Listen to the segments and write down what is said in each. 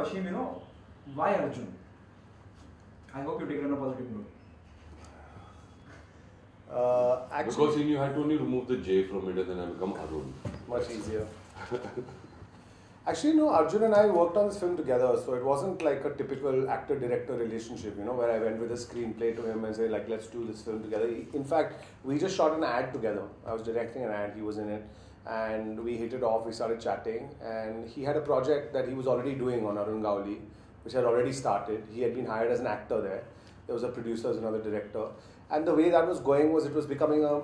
Ashim, why Arjun? I hope you take it on a positive note. Actually, because you had to only remove the J from it and then I become Arun. Much easier. Actually, no, Arjun and I worked on this film together, so it wasn't like a typical actor-director relationship, where I went with a screenplay to him and said, like, let's do this film together. In fact, we just shot an ad together. I was directing an ad, he was in it, and we hit it off, we started chatting, and he had a project that he was already doing on Arun Gauli, which had already started. He had been hired as an actor there. There was a producer, another director. And the way that was going was it was becoming a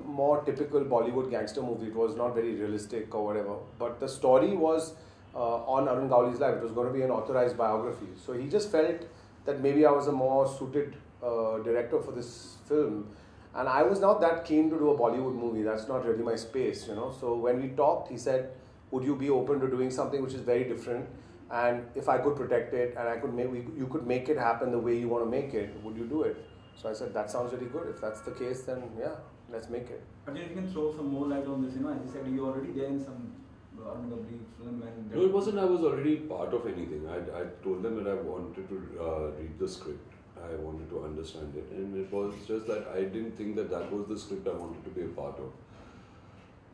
more typical Bollywood gangster movie. It was not very realistic or whatever. But the story was on Arun Gauli's life. It was going to be an authorized biography. So he just felt that maybe I was a more suited director for this film. And I was not that keen to do a Bollywood movie. That's not really my space, So when we talked, he said, would you be open to doing something which is very different? And if I could protect it and you could make it happen the way you want to make it, would you do it? So I said, that sounds really good. If that's the case, then yeah, let's make it. Arjun, if you can throw some more light on this, as you said, you already there in some Arun Gauli film. No, it wasn't. I was already part of anything. I told them that I wanted to read the script. I wanted to understand it. And it was just that I didn't think that was the script I wanted to be a part of.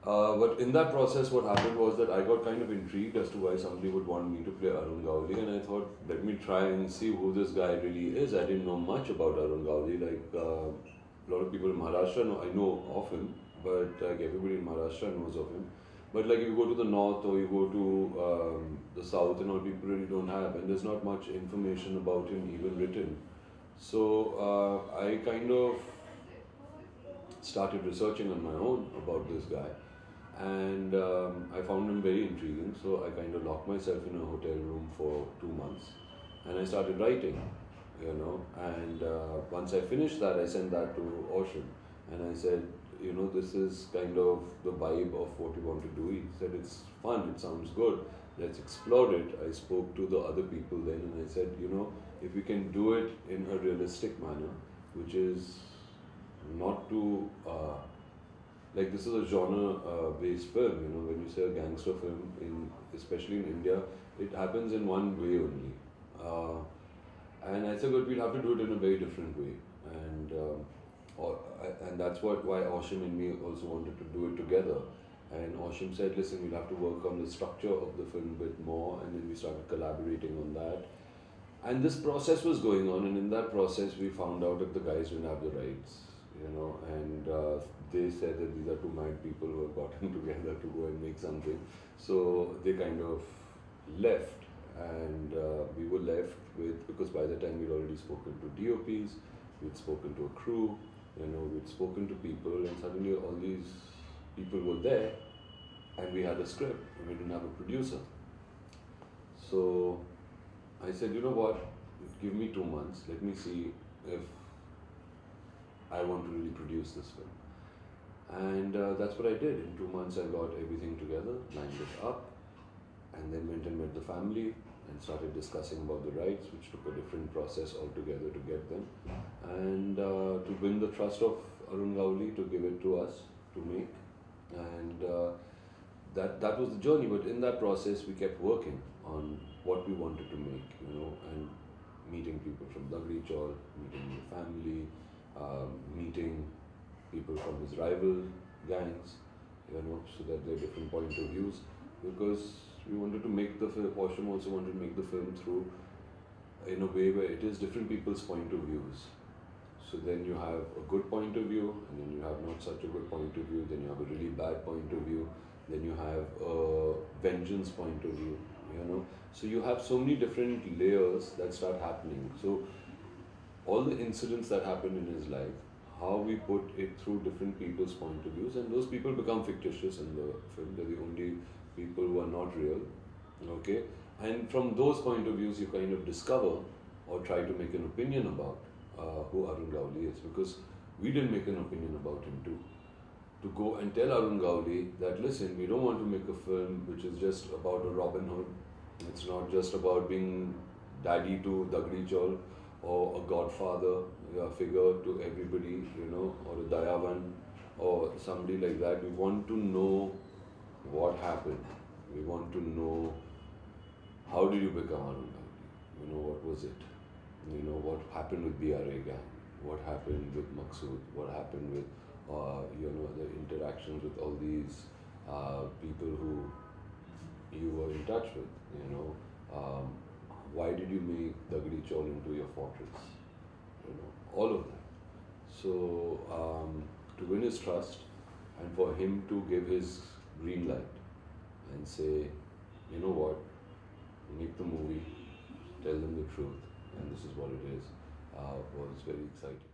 But in that process, what happened was that I got kind of intrigued as to why somebody would want me to play Arun Gauli, and I thought, let me try and see who this guy really is. I didn't know much about Arun Gauli. Like a lot of people in Maharashtra I know of him, but like everybody in Maharashtra knows of him. But like if you go to the north or you go to the south and all, people really don't have, and there's not much information about him even written. So I kind of started researching on my own about this guy. And I found him very intriguing, so I kind of locked myself in a hotel room for 2 months and I started writing, and once I finished that, I sent that to Ocean and I said, this is kind of the vibe of what you want to do. He said, it's fun, it sounds good, let's explore it. I spoke to the other people then and I said, if we can do it in a realistic manner, which is not too like this is a genre-based film, when you say a gangster film, especially in India, it happens in one way only. And I said, but we'll have to do it in a very different way. And that's why Oshim and me also wanted to do it together. And Oshim said, listen, we'll have to work on the structure of the film a bit more, and then we started collaborating on that. And this process was going on, and in that process, we found out that the guys didn't have the rights. And they said that these are two mad people who have gotten together to go and make something. So they kind of left, and we were left with, because by the time we'd already spoken to DOPs, we'd spoken to a crew, we'd spoken to people, and suddenly all these people were there, and we had a script, and we didn't have a producer. So I said, you know what, give me 2 months, let me see if I want to really produce this film. And that's what I did. In 2 months I got everything together, lined it up, and then went and met the family and started discussing about the rights, which took a different process altogether to get them. And to win the trust of Arun Gauli, to give it to us to make. And that was the journey, but in that process we kept working on what we wanted to make, and meeting people from Dagri Chaul, meeting the family, meeting people from his rival gangs, so that there are different point of views, because we wanted to make the film, Oshim also wanted to make the film through in a way where it is different people's point of views. So then you have a good point of view, and then you have not such a good point of view, then you have a really bad point of view, then you have a vengeance point of view, So you have so many different layers that start happening. So all the incidents that happened in his life, how we put it through different people's point of views, and those people become fictitious in the film. They're the only people who are not real, okay? And from those point of views, you kind of discover or try to make an opinion about who Arun Gauli is, because we didn't make an opinion about him too. To go and tell Arun Gauli that, listen, we don't want to make a film which is just about a Robin Hood. It's not just about being daddy to Dagri Chaul, or a godfather figure to everybody, or a Dayavan, or somebody like that. We want to know what happened. We want to know, how did you become Arun you know, what was it? You know, what happened with BRA gang? What happened with Maqsood? What happened with, you know, the interactions with all these people who you were in touch with, you know? Why did you make Dagdi Chaul into your fortress? You know, all of that. So, to win his trust and for him to give his green light and say, you know what, make the movie, tell them the truth, and this is what it is, was very exciting.